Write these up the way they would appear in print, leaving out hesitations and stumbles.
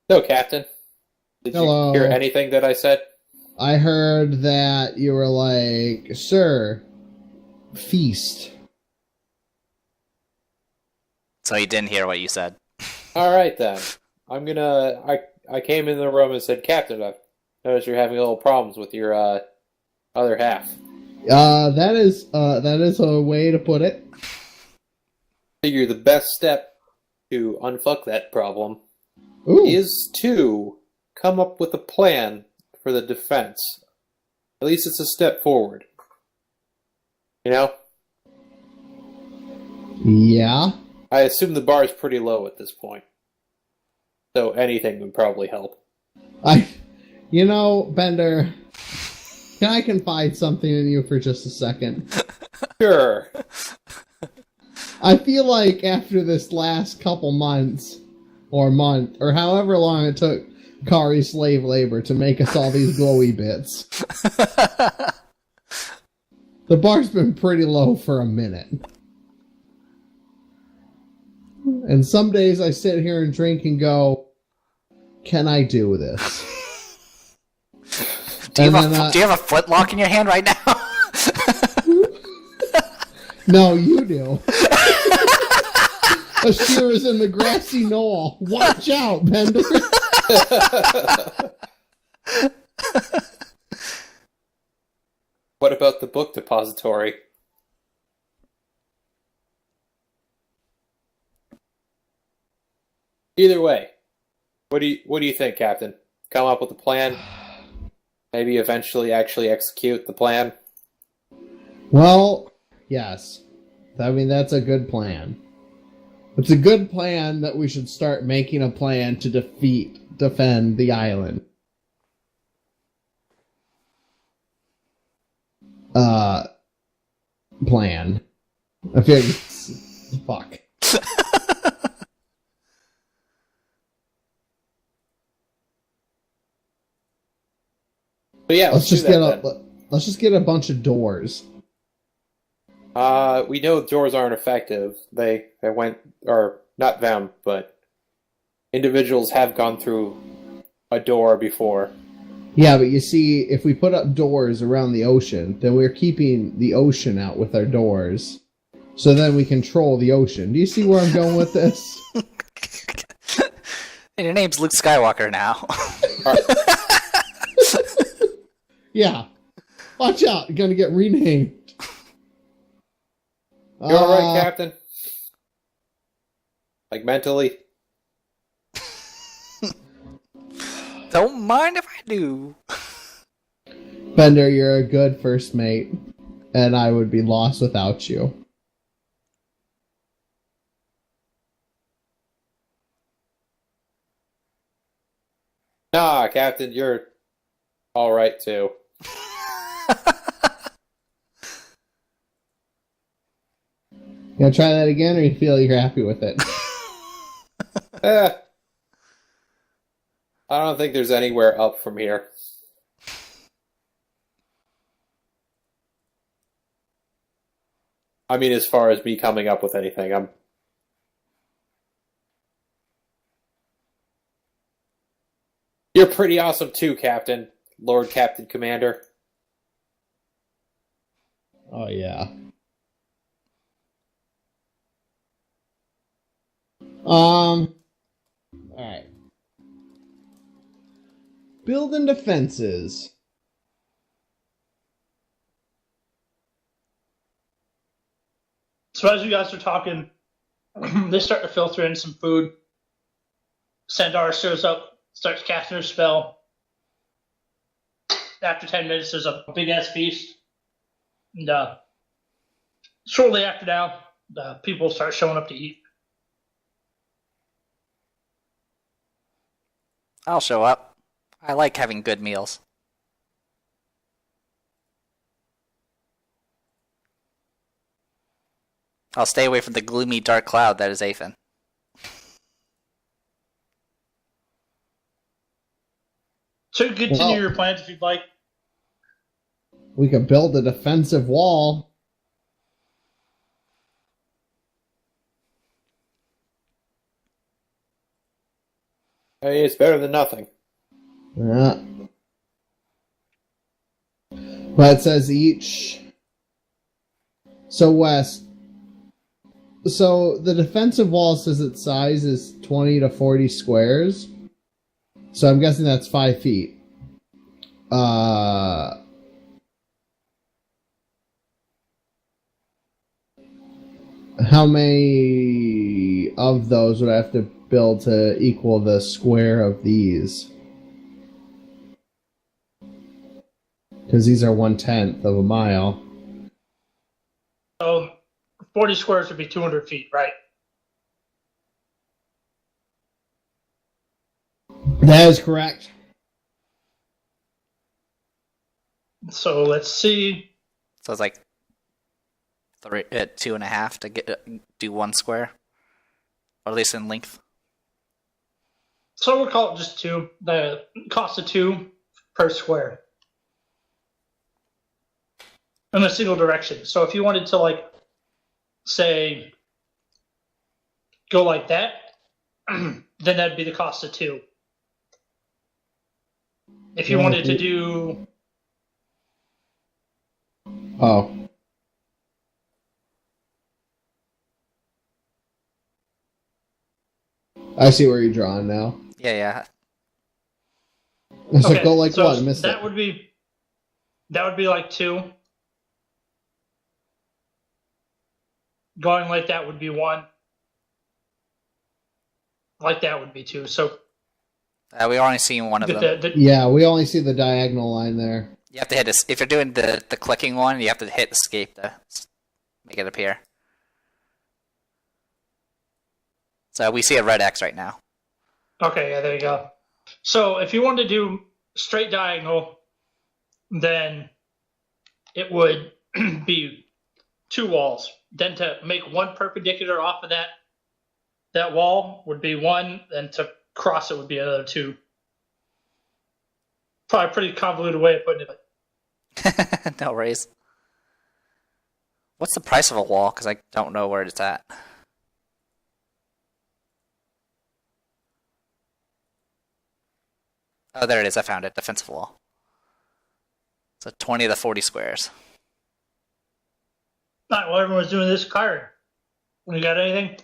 No, Captain. Did you hear Hello. anything that I said? I heard that you were like, Sir, feast. So he didn't hear what you said. All right then. I came in the room and said, Captain, I noticed you're having a little problems with your other half. That is a way to put it. Figure the best step to unfuck that problem Ooh. is to come up with a plan for the defense. At least it's a step forward. You know? Yeah. I assume the bar is pretty low at this point. So anything would probably help. Bender, can I confide something in you for just a second? Sure. I feel like after this last couple months, or however long it took Kari slave labor to make us all these glowy bits, the bar's been pretty low for a minute. And some days I sit here and drink and go, can I do this? Do you have a foot lock in your hand right now? No, you do. Ashira's in the grassy knoll. Watch out, Bender. What about the book depository? Either way, what do you think, Captain? Come up with a plan? Maybe eventually actually execute the plan? Well, yes. I mean, that's a good plan. It's a good plan that we should start making a plan to defend the island. Plan. I feel like fuck. But yeah, Let's just get a bunch of doors. We know doors aren't effective. They went, or not them, but individuals have gone through a door before. Yeah, but you see, if we put up doors around the ocean, then we're keeping the ocean out with our doors. So then we control the ocean. Do you see where I'm going with this? And your name's Luke Skywalker now. Yeah. Watch out, you're gonna get renamed. You alright, Captain? Like mentally? Don't mind if I do. Bender, you're a good first mate, and I would be lost without you. Nah, Captain, you're alright too. You gonna try that again, or you feel you're happy with it? I don't think there's anywhere up from here. I mean, as far as me coming up with anything, You're pretty awesome too, Captain. Lord Captain Commander. Oh, yeah. Alright. Building defenses. So as you guys are talking, they start to filter in some food. Sandar shows up, starts casting her spell. After 10 minutes, there's a big-ass feast. And shortly after now, people start showing up to eat. I'll show up. I like having good meals. I'll stay away from the gloomy, dark cloud that is Athan. So you can continue your plans if you'd like. We could build a defensive wall. Hey, it's better than nothing. Yeah. But it says each. So Wes. So the defensive wall says its size is 20 to 40 squares. So I'm guessing that's 5 feet. How many of those would I have to build to equal the square of these? Because these are 1/10 of a mile. So 40 squares would be 200 feet, right? That is correct. So let's see. So it's like 2.5 to do 1 square, or at least in length. So we'll call it just 2. The cost of 2 per square. In a single direction. So if you wanted to, like, say, go like that, then that'd be the cost of 2. If you wanted to do... Oh. I see where you're drawing now. Yeah. So go like so what? Missed that it. would be like 2. Going like that would be 1. Like that would be 2. So We only seen one of them. Yeah, we only see the diagonal line there. You have to hit if you're doing the clicking one, you have to hit escape to make it appear. So we see a red X right now. Okay, yeah, there you go. So if you wanted to do straight diagonal, then it would be 2 walls. Then to make 1 perpendicular off of that wall would be 1, then to cross it would be another 2. Probably a pretty convoluted way of putting it. No worries. What's the price of a wall? Because I don't know where it's at. Oh, there it is. I found it. Defensive wall. So 20 to 40 squares. All right, well, everyone's doing this card. You got anything?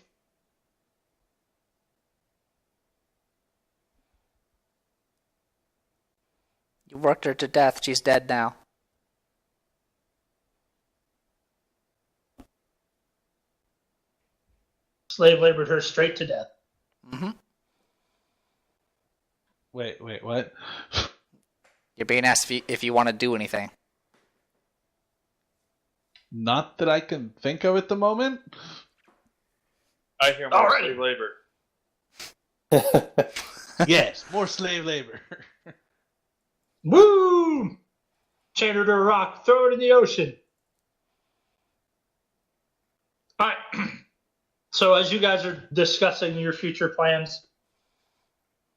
You worked her to death. She's dead now. Slave labored her straight to death. Mm-hmm. Wait, what? You're being asked if you want to do anything. Not that I can think of at the moment. I hear more slave labor. Yes, more slave labor. Woo! Chain her to a rock, throw it in the ocean. All right. So as you guys are discussing your future plans,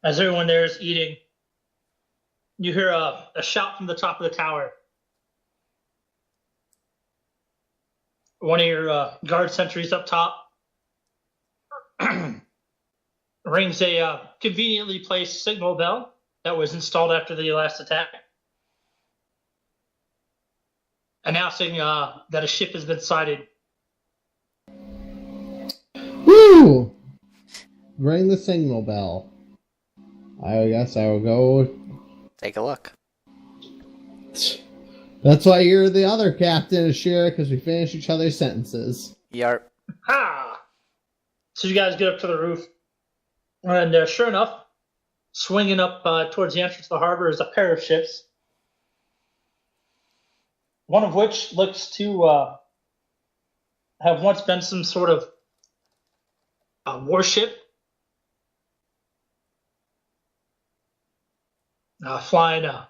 as everyone there is eating, you hear a shout from the top of the tower. One of your guard sentries up top rings a conveniently placed signal bell that was installed after the last attack, announcing that a ship has been sighted. Woo! Ring the signal bell. I guess I will go. Take a look. That's why you're the other captain, Ashira, because we finish each other's sentences. Yarp. Ha! So you guys get up to the roof, and sure enough, swinging up towards the entrance of the harbor is a pair of ships. One of which looks to have once been some sort of warship, flying a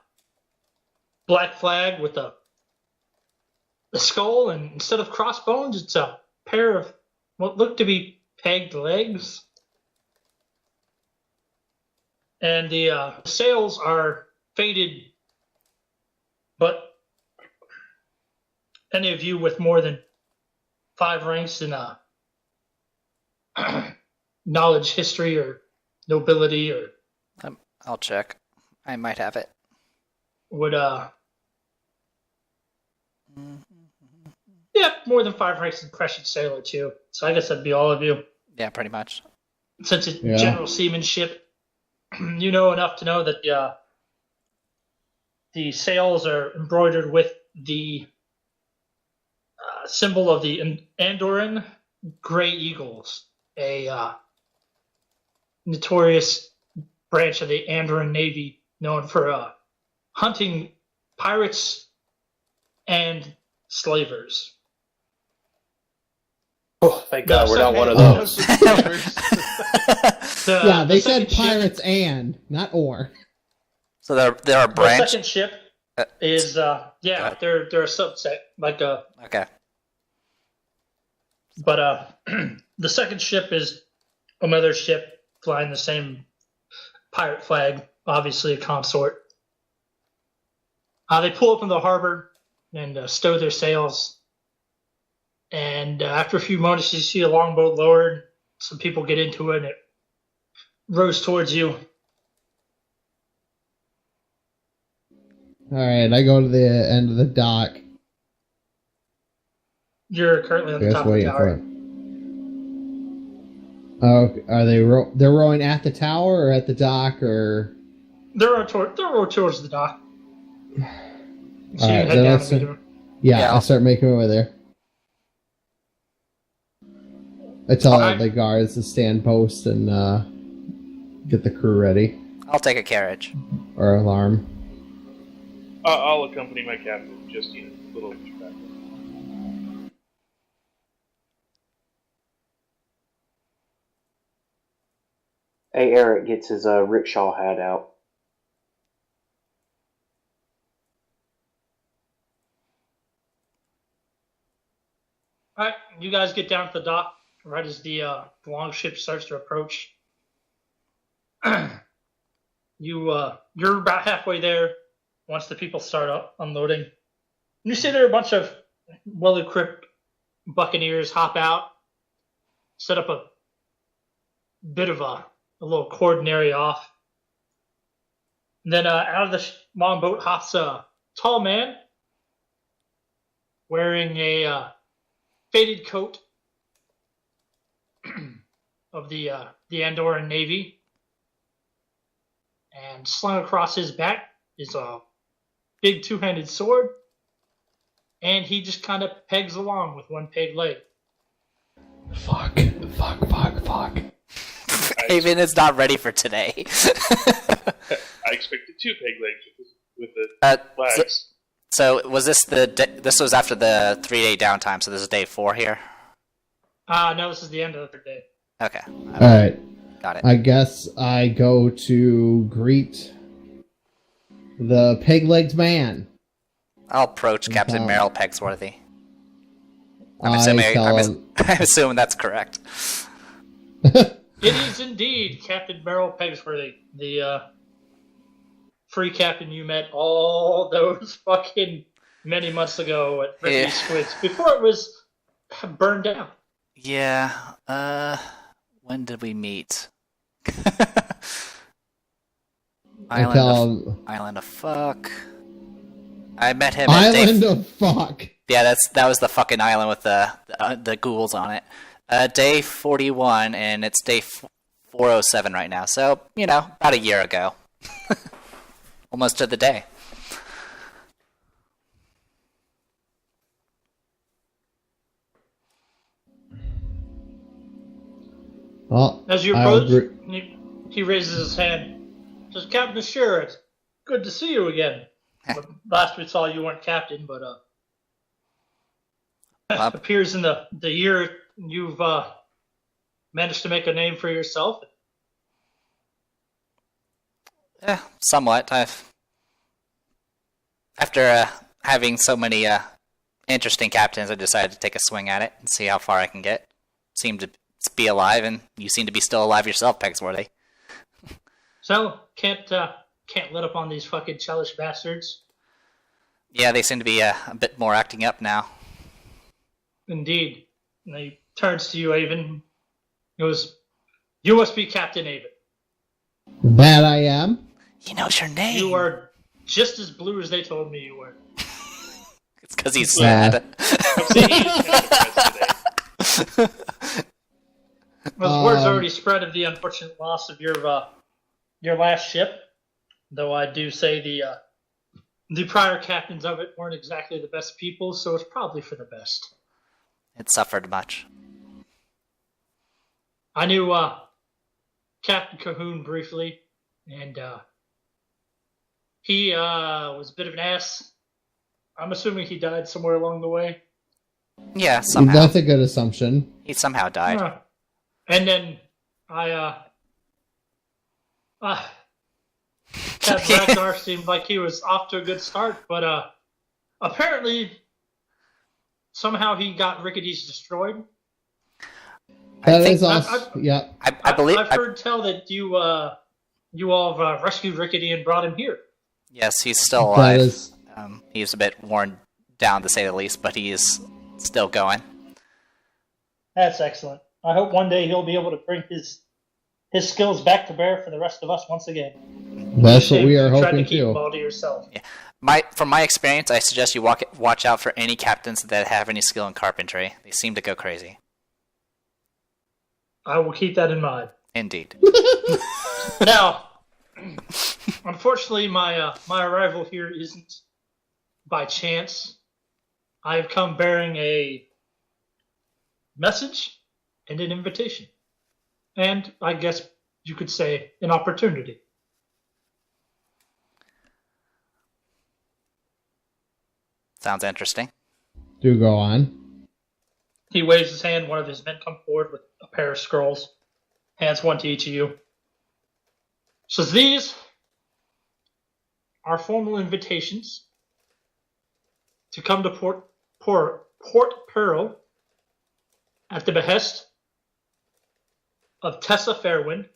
black flag with a skull, and instead of crossbones, it's a pair of what look to be pegged legs. And the sails are faded, but any of you with more than 5 ranks in knowledge, history, or nobility, or I'll check. I might have it. would yeah, more than 5 ranks in Crescent Sailor too. So I guess that'd be all of you. Yeah, pretty much. Since it's Yeah. general seamanship, you know enough to know that the sails are embroidered with the symbol of the Andorran Grey Eagles, a notorious branch of the Andorran Navy known for hunting pirates and slavers. Oh, thank God, we're not one of Oh. those. Yeah, they said second pirates and, not or. So there are The branch. second ship is they're a subset like a Okay. but the second ship is another ship flying the same pirate flag, obviously a consort. They pull up in the harbor and stow their sails. And after a few moments, you see a longboat lowered. Some people get into it, and it rows towards you. Alright, I go to the end of the dock. You're currently on the Just top of the waiting for tower. it. Oh, are they they're rowing at the tower or at the dock or? They're rowed towards the dock. So you Alright, can head then down let's. and meet them. Yeah, Yeah. I start making my way there. I tell Alright. the guards to stand post and get the crew ready. I'll take a carriage. Or alarm. I'll accompany my captain, just a little extra backup. Hey, Eric gets his rickshaw hat out. All right, you guys get down to the dock right as the longship starts to approach. You're about halfway there once the people start unloading. And you see there are a bunch of well-equipped buccaneers hop out, set up a bit of a little cordon area off. And then out of the longboat hops a tall man wearing a faded coat of the Andorran Navy, and slung across his back is a big two-handed sword, and he just kind of pegs along with one peg leg. Fuck. Haven is not ready for today. I expected 2 peg legs with the flags. So was this this was after the 3-day downtime? So this is day 4 here. No, this is the end of the third day. Okay, Alright, got it. I guess I go to greet the peg-legged man. I'll approach Captain Okay. Merrill Pegsworthy. I'm I assuming, tell him, I'm assuming that's correct. It is indeed Captain Merrill Pegsworthy, the free captain you met all those fucking many months ago at Ripley Yeah. Squids, before it was burned down. Yeah. When did we meet? I tell him, Island of Fuck. I met him at Island day. of Fuck. Yeah, that was the fucking island with the ghouls on it. Day 41, and it's day 407 right now. So about a year ago, almost to the day. Well, As you I'll approach, he raises his hand. Says, Captain Assure, it's good to see you again. Last we saw you weren't captain, but appears in the year you've managed to make a name for yourself. Yeah, somewhat. After having so many interesting captains, I decided to take a swing at it and see how far I can get. Seem to be alive, and you seem to be still alive yourself, Pegsworthy. So can't let up on these fucking childish bastards. Yeah, they seem to be a bit more acting up now. Indeed. And he turns to you, Avon. He goes, "You must be Captain Avon." That I am. He knows your name. You are just as blue as they told me you were. It's because he's Yeah. sad. I'm saying he's kind of depressed today. Well, word's already spread of the unfortunate loss of your last ship. Though I do say the prior captains of it weren't exactly the best people, so it's probably for the best. It suffered much. I knew Captain Cahoon briefly, and he was a bit of an ass. I'm assuming he died somewhere along the way. Yeah, somehow. That's a good assumption. He somehow died. And then Captain Ragnar seemed like he was off to a good start, but apparently somehow he got Rickety's destroyed. That think- is also, yeah. I believe. I've heard tell that you all have rescued Rickety and brought him here. Yes, he's still That alive. is, He's a bit worn down, to say the least, but he is still going. That's excellent. I hope one day he'll be able to bring his skills back to bear for the rest of us once again. that's what Shame we are you tried to hoping keep to. them all to yourself. From my experience, I suggest you watch out for any captains that have any skill in carpentry. They seem to go crazy. I will keep that in mind. Indeed. Now, unfortunately, my arrival here isn't by chance. I have come bearing a message and an invitation, and I guess you could say an opportunity. Sounds interesting. Do go on. He waves his hand. One of his men come forward with a pair of scrolls, hands one to each of you. Says these are formal invitations to come to Port Peril at the behest of Tessa Fairwind.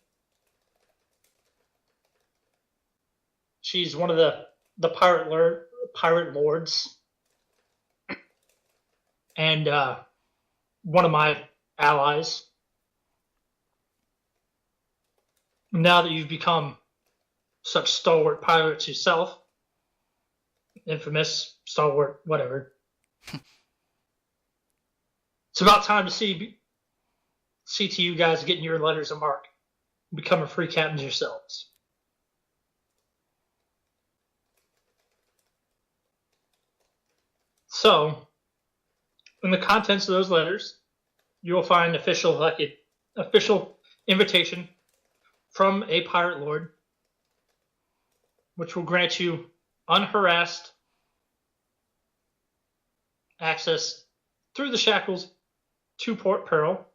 She's one of the pirate lords, and one of my allies. Now that you've become such stalwart pirates yourself, infamous, stalwart, whatever, it's about time to see to you guys getting your letters of marque, becoming free captains yourselves. So, in the contents of those letters, you will find official invitation from a pirate lord, which will grant you unharassed access through the Shackles to Port Peril.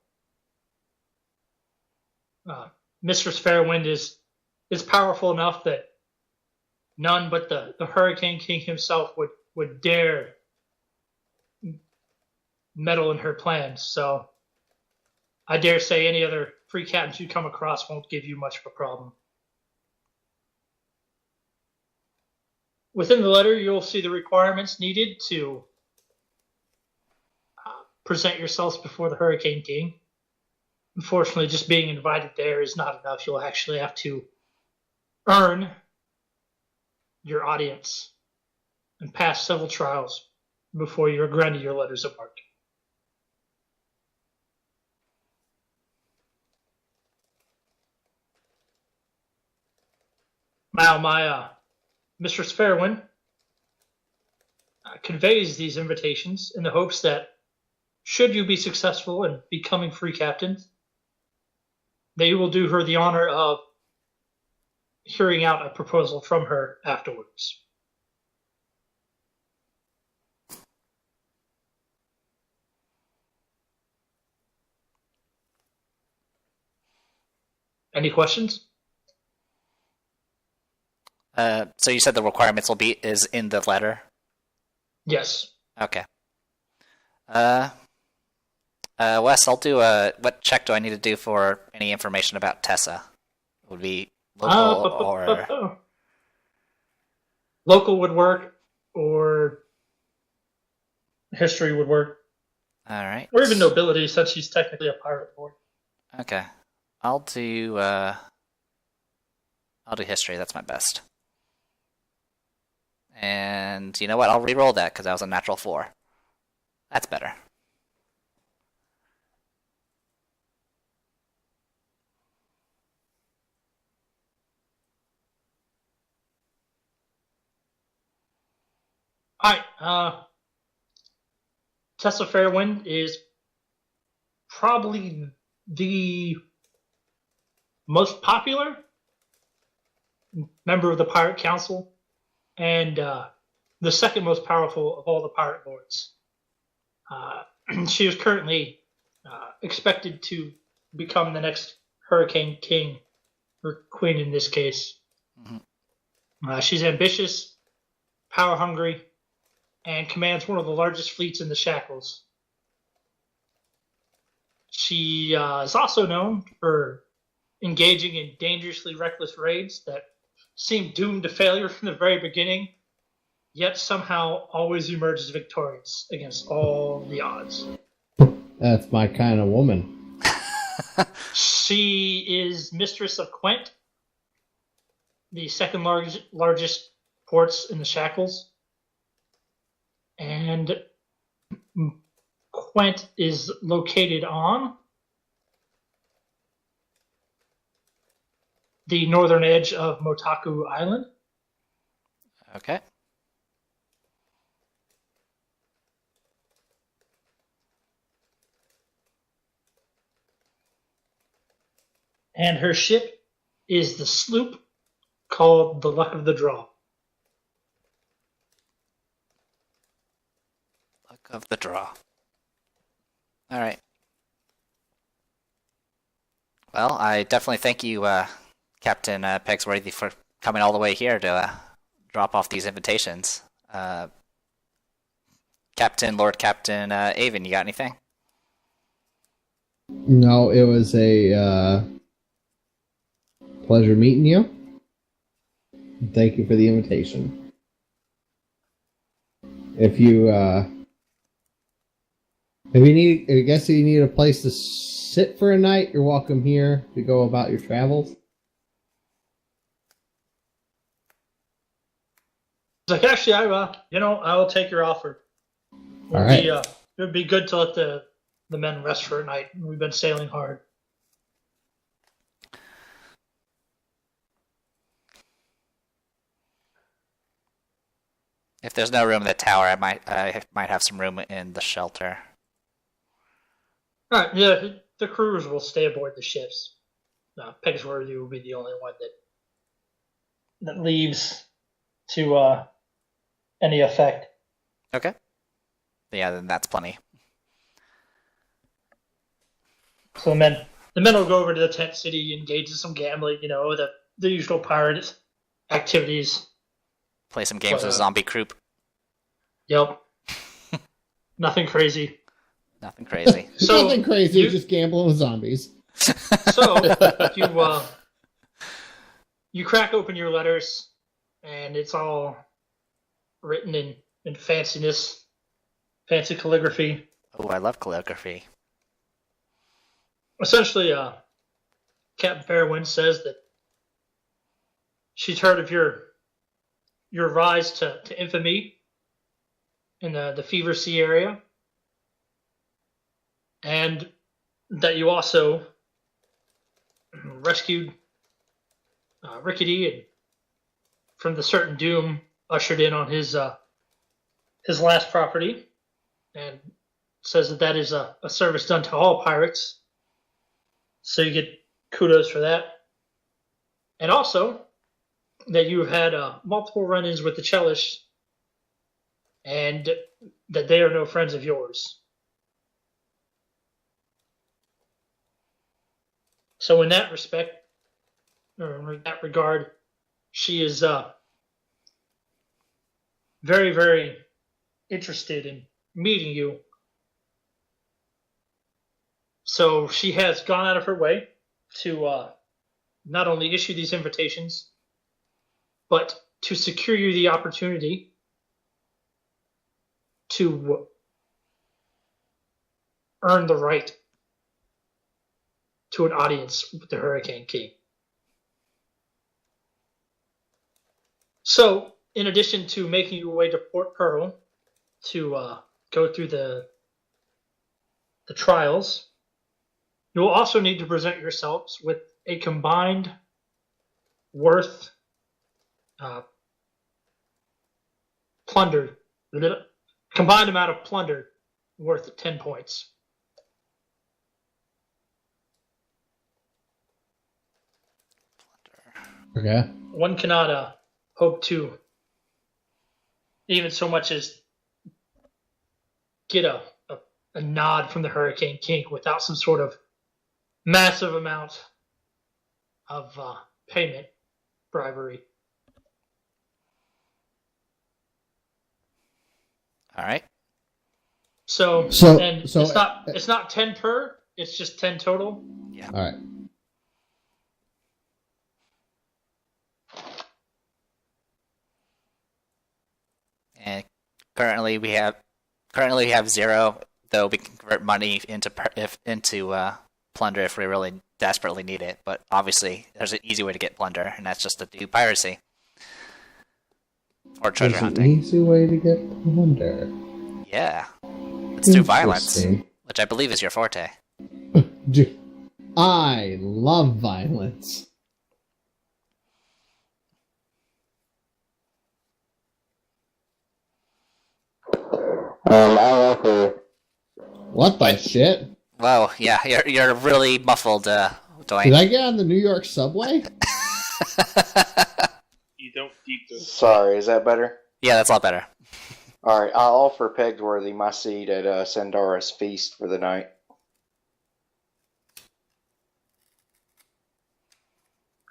Mistress Fairwind is powerful enough that none but the Hurricane King himself would dare meddle in her plans. So I dare say any other free captains you come across won't give you much of a problem. Within the letter, you'll see the requirements needed to present yourselves before the Hurricane King. Unfortunately, just being invited there is not enough. You'll actually have to earn your audience and pass several trials before you're granted your letters of marque. Now, my Mistress Fairwind conveys these invitations in the hopes that should you be successful in becoming free captains, that you will do her the honor of hearing out a proposal from her afterwards. Any questions? So you said the requirements is in the letter? Yes. Okay. Wes, I'll do what check do I need to do for any information about Tessa? Would be local or local would work, or history would work, all right, or even nobility, since she's technically a pirate lord. Okay, I'll do I'll do history. That's my best. And you know what? I'll re-roll that because that was a natural 4. That's better. All right. Tessa Fairwind is probably the most popular member of the Pirate Council and the second most powerful of all the pirate lords. She is currently expected to become the next Hurricane King, or Queen in this case. Mm-hmm. She's ambitious, power hungry, and commands one of the largest fleets in the Shackles. She is also known for engaging in dangerously reckless raids that seem doomed to failure from the very beginning, yet somehow always emerges victorious against all the odds. That's my kind of woman. She is mistress of Quent, the second largest ports in the Shackles. And Quent is located on the northern edge of Motaku Island. Okay. And her ship is the sloop called the Luck of the Draw. Luck of the draw. All right. Well, I definitely thank you, Captain Pegsworthy, for coming all the way here to drop off these invitations. Lord Captain Avon, you got anything? No, it was a pleasure meeting you. Thank you for the invitation. If you need, I guess you need a place to sit for a night, you're welcome here to go about your travels. It's like, actually, I will take your offer. All right. It would be good to let the men rest for a night. We've been sailing hard. If there's no room in the tower, I might have some room in the shelter. All right, yeah, the crews will stay aboard the ships. Pegsworthy will be the only one that leaves to any effect. Okay. Yeah, then that's plenty. So the men will go over to the tent city, engage in some gambling, the usual pirate activities. Play some games with Zombie Croup. Yep. Nothing crazy. Nothing crazy. So nothing crazy, just gambling with zombies. So you crack open your letters, and it's all written in fanciness, fancy calligraphy. Oh, I love calligraphy. Essentially, Captain Fairwind says that she's heard of your rise to infamy in the Fever Sea area, and that you also rescued Rickety and from the certain doom ushered in on his last property, and says that is a service done to all pirates. So you get kudos for that. And also that you have had multiple run-ins with the Chellish, and that they are no friends of yours. So in that respect, or in that regard, she is very, very interested in meeting you. So she has gone out of her way to not only issue these invitations, but to secure you the opportunity to earn the right to an audience with the Hurricane King. So, in addition to making your way to Port Pearl to go through the trials, you will also need to present yourselves with a combined worth plunder, combined amount of plunder worth 10 points. Okay. One cannot hope to even so much as get a nod from the Hurricane King without some sort of massive amount of payment bribery. All right. So So it's not 10 per, it's just 10 total. Yeah. All right. And currently we have 0, though we can convert money into plunder if we really desperately need it. But obviously, there's an easy way to get plunder, and that's just to do piracy or treasure There's an hunting. easy way to get plunder. Yeah, it's through violence, Interesting. which I believe is your forte. Dude, I love violence. I'll offer. What the shit? Whoa, yeah, you're really muffled, Did Dwayne. I get on the New York subway? You don't keep the. Sorry, is that better? Yeah, that's a lot better. All right, I'll offer Pegsworthy my seat at Sandara's feast for the night.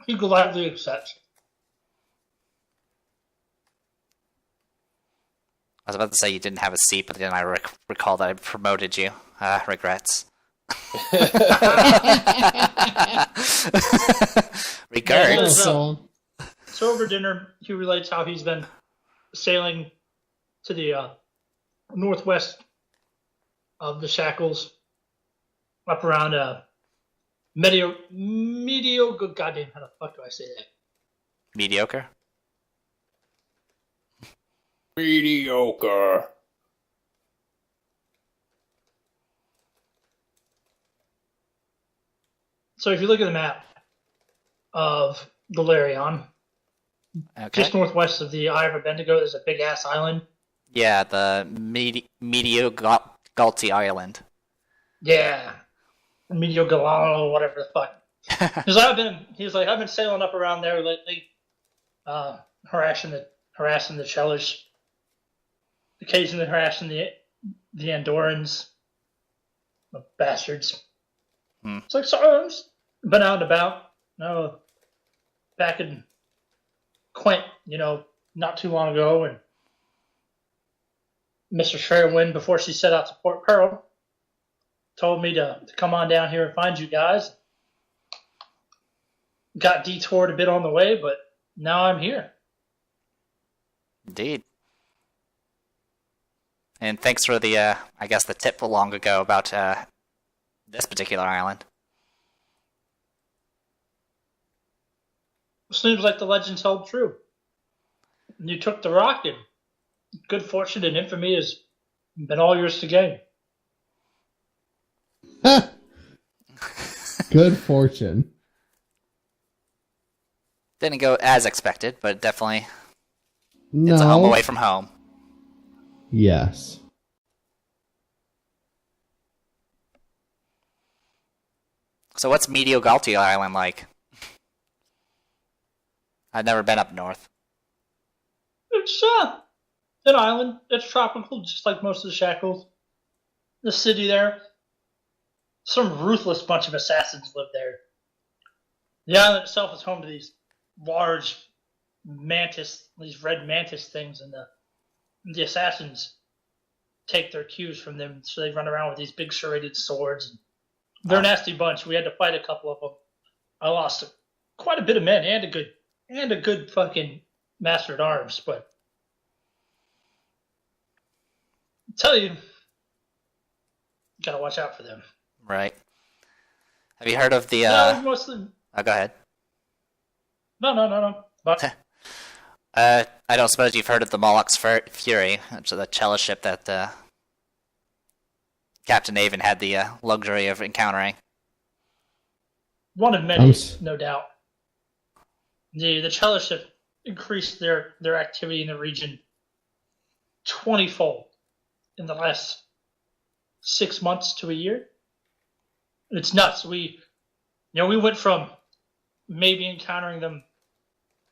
He gladly accepts. I was about to say you didn't have a seat, but then I recall that I promoted you. Regrets. Regards. So, So over dinner, he relates how he's been sailing to the northwest of the Shackles, up around mediocre. Goddamn, how the fuck do I say that? Mediocre. Mediocre. So if you look at the map of Galarion, Okay. just northwest of the Eye of Bendigo, there's a big ass island. Yeah, the Galti Island. Yeah, Medio Galano, whatever the fuck. He's like, I've been sailing up around there lately, harassing the Chellers, occasionally harassing the Andorans, the bastards. It's like, so I've been out and about, back in Quint, not too long ago, and Mr. Fairwind, before she set out to Port Pearl, told me to come on down here and find you guys. Got detoured a bit on the way, but now I'm here. Indeed. And thanks for the, I guess, the tip long ago about this particular island. Seems like the legends held true. You took the rock, and good fortune and infamy has been all yours to gain. good fortune. Didn't go as expected, but definitely No. it's a home away from home. Yes. So what's Medio Galti Island like? I've never been up north. It's an island. It's tropical, just like most of the Shackles. The city there. Some ruthless bunch of assassins live there. The island itself is home to these large these red mantis things, and the assassins take their cues from them, so they run around with these big serrated swords. They're a nasty bunch. We had to fight a couple of them. I lost quite a bit of men and a good fucking master at arms, but I tell you, gotta watch out for them. Right. Have you heard of the No, mostly. Oh, go ahead. No. But I don't suppose you've heard of the Moloch's Fury, which is the Chela ship that Captain Avon had the luxury of encountering. One of many, no doubt. The Chela ship increased their activity in the region 20-fold in the last 6 months to a year. It's nuts. We went from maybe encountering them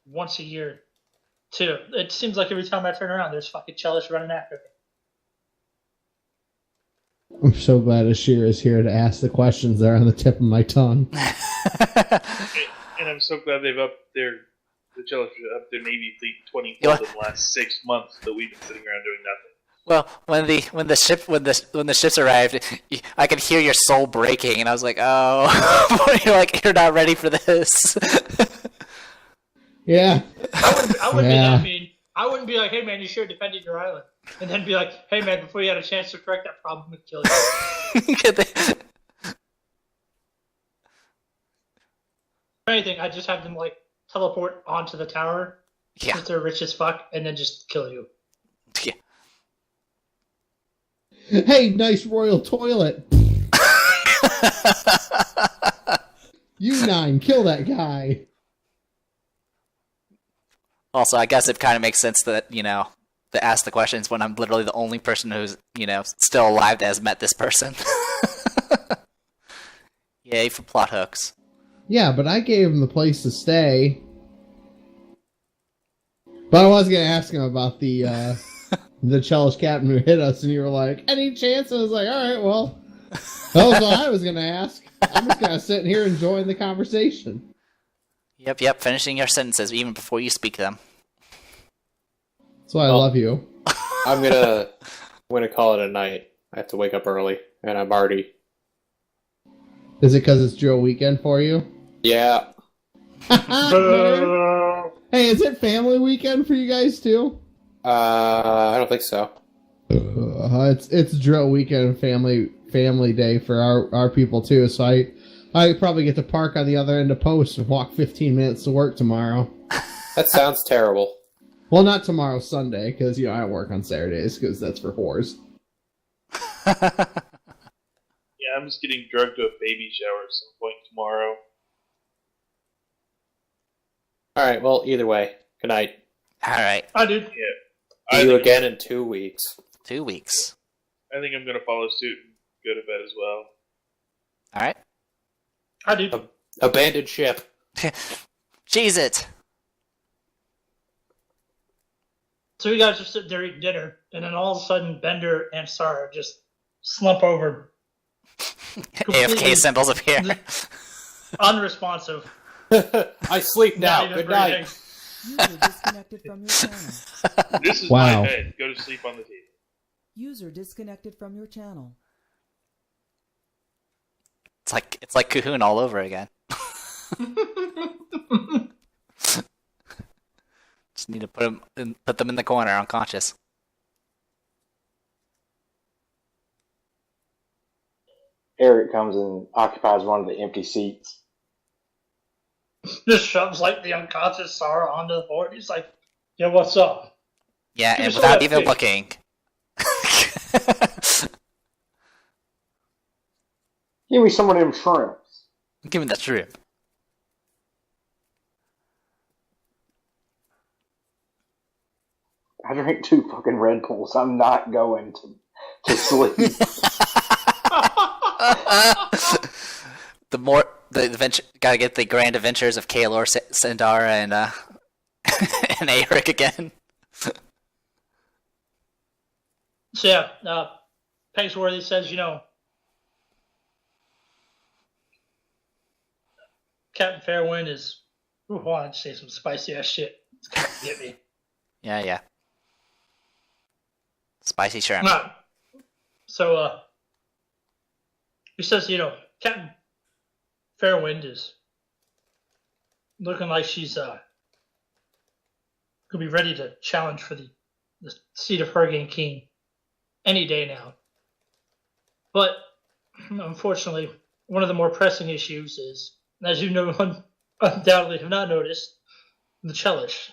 once a year to it seems like every time I turn around, there's fucking Chelish running after me. I'm so glad Ashir is here to ask the questions that are on the tip of my tongue. And I'm so glad they've upped the Chelish up their Navy fleet 20-fold in the last 6 months that we've been sitting around doing nothing. Well, when the ships arrived, I could hear your soul breaking, and I was like, "Oh, you're not ready for this." Yeah. I wouldn't be that mean. I wouldn't be like, "Hey man, you sure defended your island," and then be like, "Hey man, before you had a chance to correct that problem, we'd kill you." If anything, I just have them like teleport onto the tower since they're rich as fuck, and then just kill you. Yeah. Hey, nice royal toilet. U9, kill that guy. Also, I guess it kind of makes sense that, to ask the questions when I'm literally the only person who's, still alive that has met this person. Yay for plot hooks. Yeah, but I gave him the place to stay. But I was going to ask him about the Chelish captain who hit us, and you were like, any chance? I was like, alright, well, that was what I was going to ask. I'm just going to sit here enjoying the conversation. Yep, finishing your sentences even before you speak them. That's why I love you. I'm gonna call it a night. I have to wake up early, and I'm already... Is it because it's drill weekend for you? Yeah. Hey, is it family weekend for you guys too? I don't think so. It's drill weekend, family day for our people too. So I probably get to park on the other end of post and walk 15 minutes to work tomorrow. That sounds terrible. Well, not tomorrow, Sunday, because I work on Saturdays because that's for whores. Yeah, I'm just getting drugged to a baby shower at some point tomorrow. Alright, well, either way, good night. Alright. I did. Yeah. See you again in 2 weeks. 2 weeks. I think I'm going to follow suit and go to bed as well. Alright. I did. Abandoned ship. Cheese it! So you guys are sitting there eating dinner, and then all of a sudden Bender and Sarah just slump over. AFK symbols appear. Unresponsive. I sleep now. Good night. User disconnected from your channel. This is Wow. my bed. Go to sleep on the table. User disconnected from your channel. It's like Cahoon all over again. Just need to put them in the corner, unconscious. Eric comes and occupies one of the empty seats. Just shoves like the unconscious Sarah onto the board. He's like, "Yeah, what's up?" Yeah, Give and me some of without that even fish. looking. Give me some of them shrimps. Give me that shrimp. I drink 2 fucking Red Bulls. I'm not going to sleep. The adventure, gotta get the grand adventures of Kaelor, Sandara, and and Aeric again. So yeah, Pegsworthy says, Captain Fairwind is. Ooh, I wanted to say some spicy ass shit. It's gonna get me. Yeah. Spicy shrimp. Right. So he says, Captain Fairwind is looking like she's gonna be ready to challenge for the seat of Hurricane King any day now. But unfortunately, one of the more pressing issues is, as you know, undoubtedly have not noticed, the Chelish.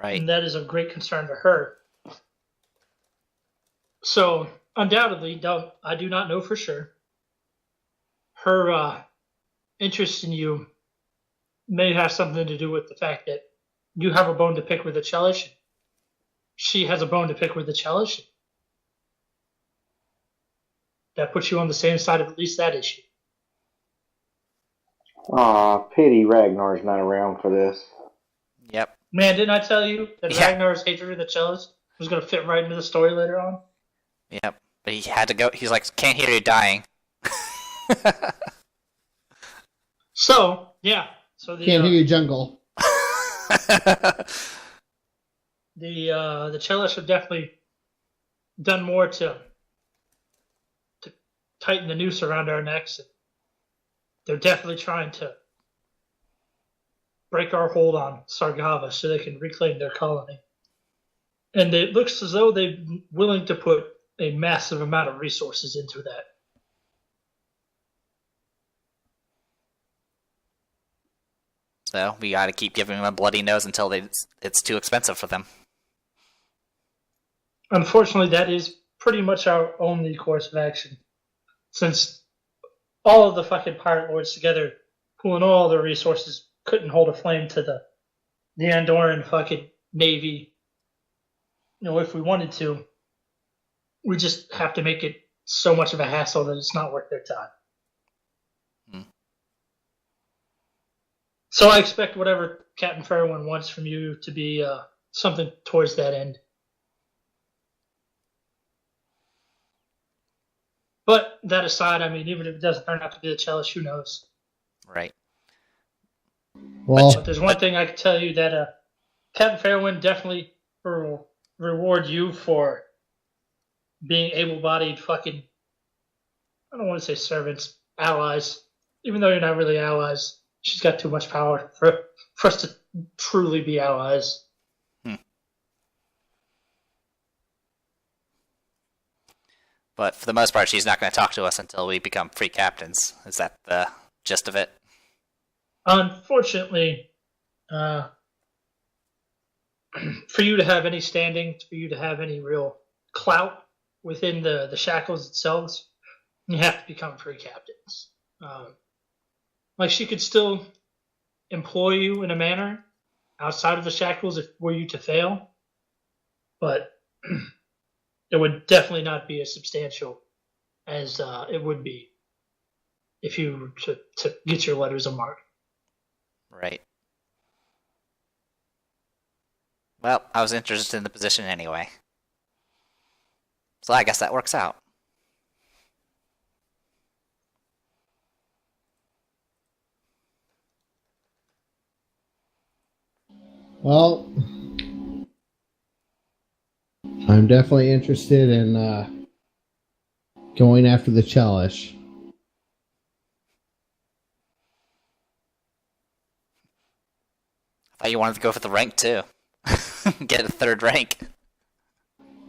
Right. And that is of great concern to her. So, undoubtedly, though I do not know for sure, her interest in you may have something to do with the fact that you have a bone to pick with the Chelish. She has a bone to pick with the Chelish. That puts you on the same side of at least that issue. Aw, pity Ragnar's not around for this. Yep. Man, didn't I tell you that Yeah. Ragnar's hatred of the Chelish was going to fit right into the story later on? Yep. But he had to go. He's like, can't hear you dying. So, yeah. So the Can't hear you, jungle. the Chelish have definitely done more to tighten the noose around our necks. They're definitely trying to break our hold on Sargava so they can reclaim their colony. And it looks as though they're willing to put a massive amount of resources into that. So we got to keep giving them a bloody nose until it's too expensive for them. Unfortunately, that is pretty much our only course of action. Since all of the fucking pirate lords together, pooling all their resources, couldn't hold a flame to the Andorran fucking navy. You know, if we wanted to, we just have to make it so much of a hassle that it's not worth their time. So I expect whatever Captain Fairwind wants from you to be something towards that end. But that aside, I mean, even if it doesn't turn out to be the Chelish, who knows? Right. Well, But there's one thing I can tell you that Captain Fairwind definitely will reward you for being able-bodied fucking, I don't want to say servants, allies. Even though you're not really allies, she's got too much power for us to truly be allies. But for the most part, she's not going to talk to us until we become free captains. Is that the gist of it? Unfortunately, for you to have any standing, for you to have any real clout within the Shackles themselves, you have to become free captains. Like, she could still employ you in a manner outside of the Shackles if were you to fail, but it would definitely not be as substantial as it would be if you were to get your letters of marque. Right. Well, I was interested in the position anyway. So I guess that works out. well, I'm definitely interested in going after the Chelish. I thought you wanted to go for the rank too. Get a third rank.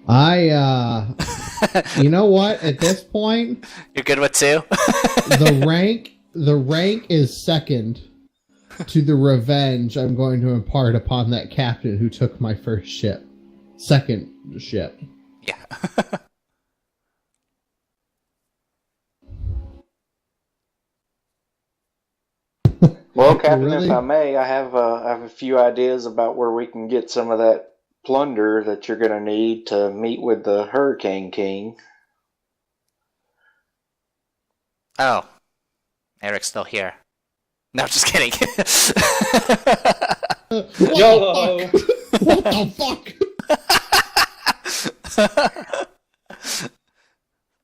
You know what? At this point, You're good with two? the rank is second to the revenge I'm going to impart upon that captain who took my first ship. Second ship. Yeah. Well, Captain, Really? if I may, I have a few ideas about where we can get some of that plunder that you're going to need to meet with the Hurricane King. Oh. Eric's still here. No, just kidding. YOLO! What the fuck?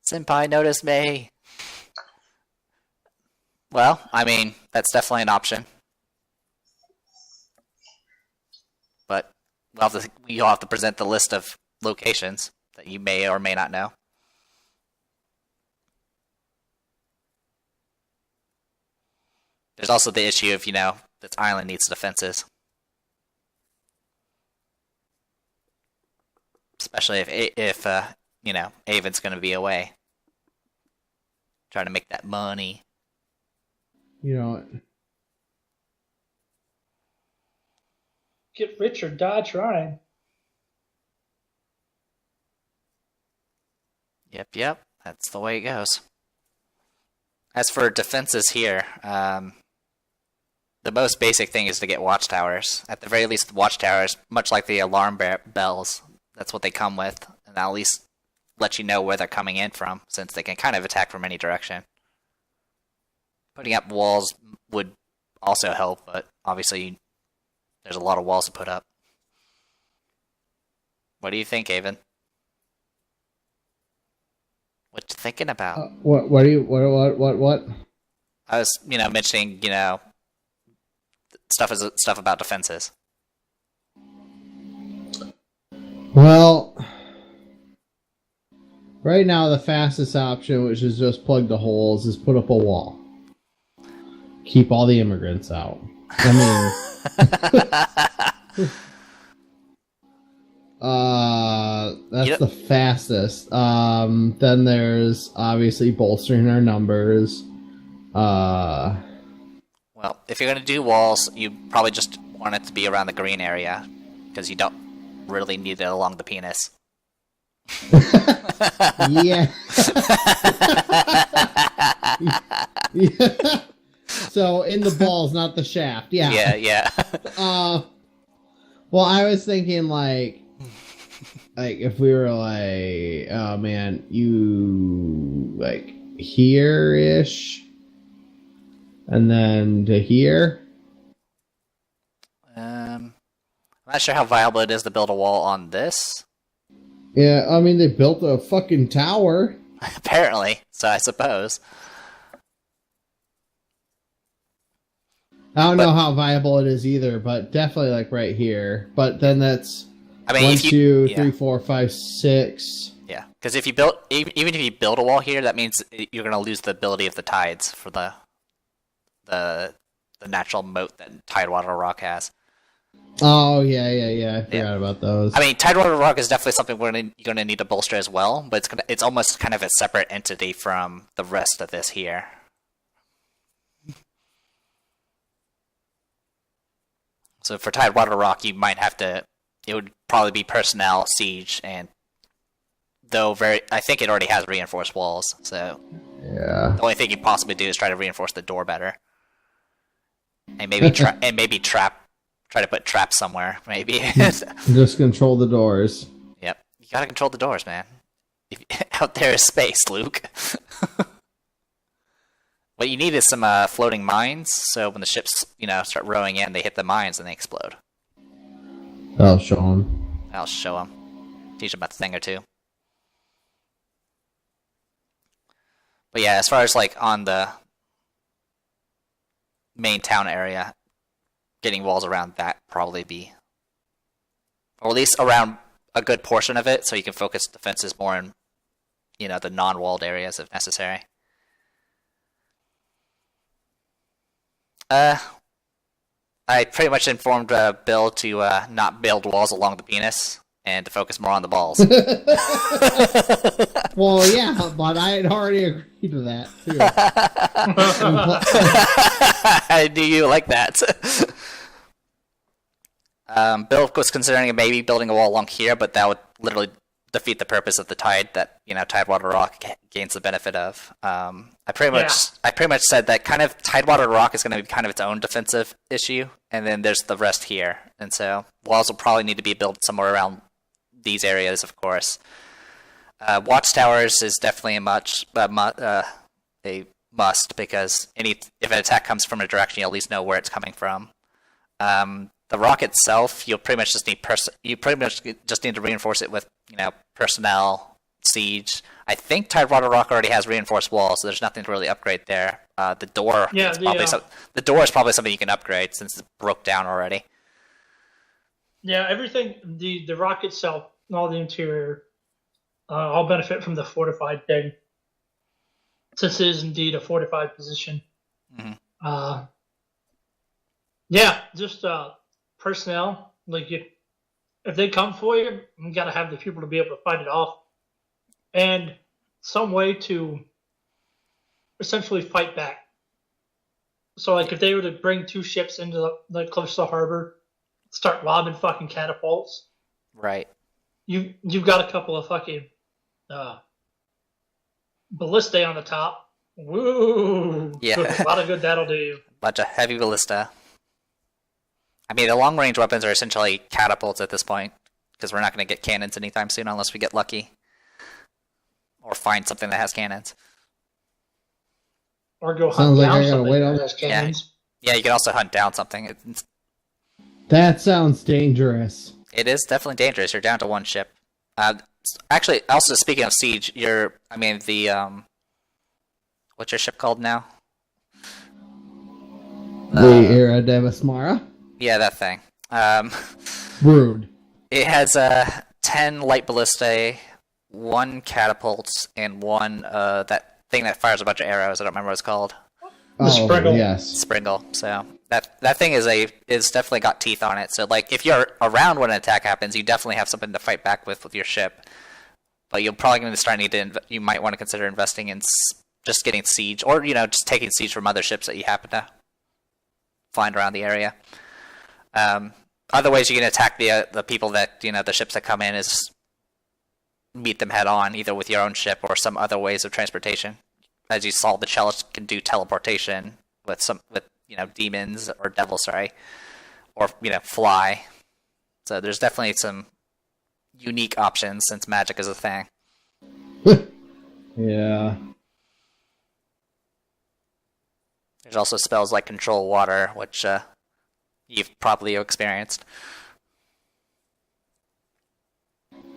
Senpai noticed me. Well, I mean, that's definitely an option. But you'll have to present the list of locations that you may or may not know. There's also the issue of, this island needs defenses. Especially if Avon's going to be away. Trying to make that money. You know, get rich or die trying. Yep. That's the way it goes. As for defenses here, the most basic thing is to get watchtowers. At the very least, the watchtowers, much like the alarm bells, that's what they come with, and that'll at least let you know where they're coming in from, since they can kind of attack from any direction. Putting up walls would also help, but obviously there's a lot of walls to put up. What do you think, Avon? What you thinking about? What are you? What? I was, mentioning, stuff about defenses. Well, right now the fastest option, which is just plug the holes, is put up a wall. Keep all the immigrants out. I mean, that's the fastest. Then there's obviously bolstering our numbers. Well, if you're gonna do walls, you probably just want it to be around the green area, because you don't really need it along the penis. Yeah. Yeah. So in the balls, not the shaft. Yeah. Yeah. Well, I was thinking like if we were like, oh man, you like here-ish, and then to here. I'm not sure how viable it is to build a wall on this. Yeah, I mean, they built a fucking tower. Apparently, so I suppose. I don't know how viable it is either, but definitely like right here. But then that's 1, 2, 3, 4, 5, 6. Yeah, because if you build, even if you build a wall here, that means you're going to lose the ability of the tides for the natural moat that Tidewater Rock has. Oh yeah. I forgot about those. I mean, Tidewater Rock is definitely something you're going to need to bolster as well, but it's almost kind of a separate entity from the rest of this here. So for Tidewater Rock, you might have to. It would probably be personnel, siege, and I think it already has reinforced walls. So yeah, the only thing you possibly do is try to reinforce the door better, and maybe trap. Try to put traps somewhere, maybe. Just control the doors. Yep, you gotta control the doors, man. Out there is space, Luke. What you need is some floating mines, so when the ships, start rowing in, they hit the mines and they explode. I'll show them. I'll show them. Teach them a thing or two. But yeah, as far as like on the main town area, getting walls around that probably be, or at least around a good portion of it, so you can focus defenses more in, the non-walled areas if necessary. I pretty much informed Bill to not build walls along the penis and to focus more on the balls. Well, yeah, but I had already agreed to that too. I knew you like that. Bill was considering maybe building a wall along here, but that would literally defeat the purpose of the tide that Tidewater Rock gains the benefit of. I pretty much said that kind of Tidewater Rock is going to be kind of its own defensive issue, and then there's the rest here, and so walls will probably need to be built somewhere around these areas, of course. Watchtowers is definitely a must, because if an attack comes from a direction, you'll at least know where it's coming from. The rock itself, you'll pretty much just need to reinforce it with personnel, siege. I think Tidewater Rock already has reinforced walls, so there's nothing to really upgrade there. The door, the door is probably something you can upgrade since it's broke down already. Yeah, everything, the rock itself, all the interior, all benefit from the fortified thing, since it is indeed a fortified position. Mm-hmm. Yeah, just personnel. Like if they come for you, you got to have the people to be able to fight it off, and some way to essentially fight back. So, like, if they were to bring 2 ships into the close to the harbor, start lobbing fucking catapults. Right. You've got a couple of fucking ballistae on the top. Woo! Yeah. A lot of good that'll do you. Bunch of heavy ballista. I mean, the long-range weapons are essentially catapults at this point, because we're not going to get cannons anytime soon unless we get lucky. Or find something that has cannons. Or go hunt Sounds like down I gotta something wait that on- has cannons. Yeah, you can also hunt down something. That sounds dangerous. It is definitely dangerous. You're down to one ship. Actually, also speaking of siege, what's your ship called now? The Era de Vesmara? Yeah, that thing. Rude. It has 10 light ballistae, 1 catapult, and 1 that thing that fires a bunch of arrows. I don't remember what it's called. The Spriggle. Yes. Springle. So that thing is definitely got teeth on it. So like if you're around when an attack happens, you definitely have something to fight back with your ship. But you're probably going to start you might want to consider investing in just getting siege, or just taking siege from other ships that you happen to find around the area. Other ways you can attack the people that the ships that come in is meet them head on, either with your own ship or some other ways of transportation. As you saw, the Chalice can do teleportation with demons or devils, or fly. So there's definitely some unique options since magic is a thing. Yeah. There's also spells like control water, which you've probably experienced.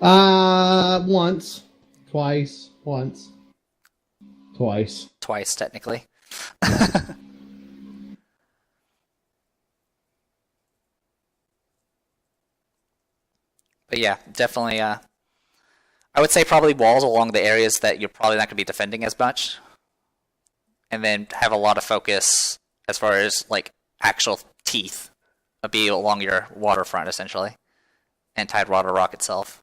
Once. Twice. Once. Twice. Twice, technically. But yeah, definitely. I would say probably walls along the areas that you're probably not going to be defending as much, and then have a lot of focus as far as like actual teeth, be along your waterfront essentially, and Tidewater Rock itself.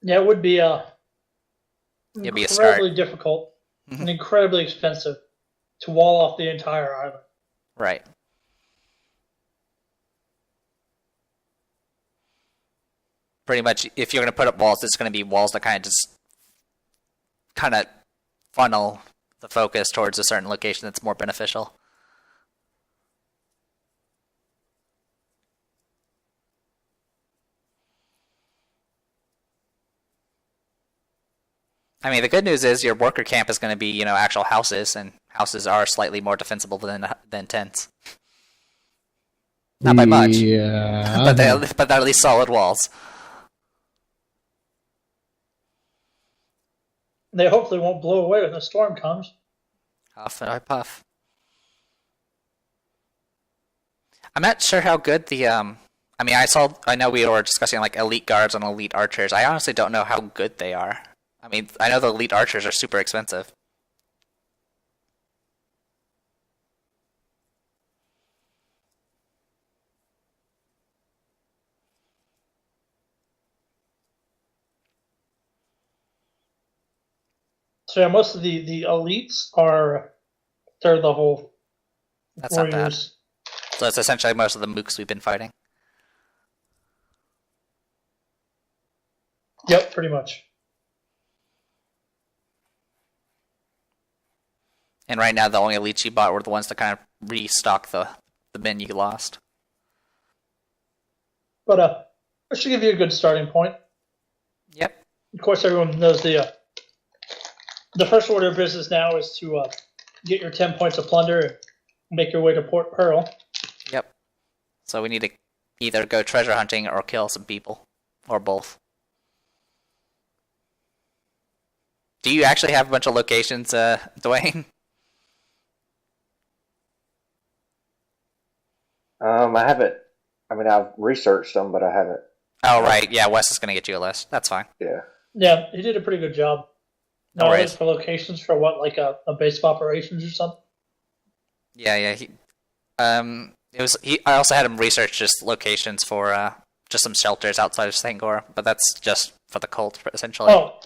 Yeah, it would be It'd be a start. incredibly difficult and incredibly expensive to wall off the entire island. Right. Pretty much, if you're going to put up walls, it's going to be walls that kind of funnel the focus towards a certain location that's more beneficial. I mean, the good news is your worker camp is going to be, actual houses, and houses are slightly more defensible than tents. Not by much, Yeah. but they're at least solid walls. They hopefully won't blow away when the storm comes. Huff and I puff. I'm not sure how good the I know we were discussing like elite guards and elite archers. I honestly don't know how good they are. I mean, I know the elite archers are super expensive. So yeah, most of the elites are third level That's not bad. warriors. So it's essentially most of the mooks we've been fighting. Yep, pretty much. And right now, the only elites you bought were the ones that kind of restock the men you lost. But that should give you a good starting point. Yep. Of course, everyone knows the first order of business now is to get your 10 points of plunder and make your way to Port Pearl. Yep. So we need to either go treasure hunting or kill some people, or both. Do you actually have a bunch of locations, Dwayne? I haven't. I mean, I've researched them, but I haven't. Oh, right. Yeah, Wes is going to get you a list. That's fine. Yeah. Yeah, he did a pretty good job. No No, worries. for locations for what, like a base of operations or something? Yeah. I also had him research just locations for just some shelters outside of Sangor, but that's just for the cult, essentially. Oh,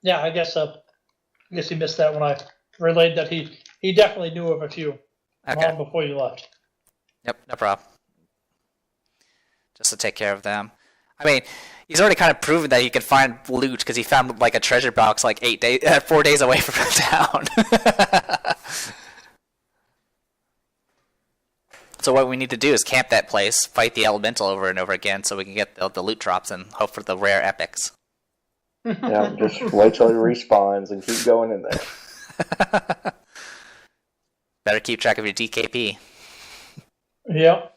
yeah, I guess he missed that when I relayed that he he definitely knew of a few Okay. long before you left. Yep, no problem. Just to take care of them. I mean, he's already kind of proven that he can find loot because he found like a treasure box like 4 days away from town. So what we need to do is camp that place, fight the elemental over and over again, so we can get the loot drops and hope for the rare epics. Yeah, just wait till he respawns and keep going in there. Better keep track of your DKP. Yep.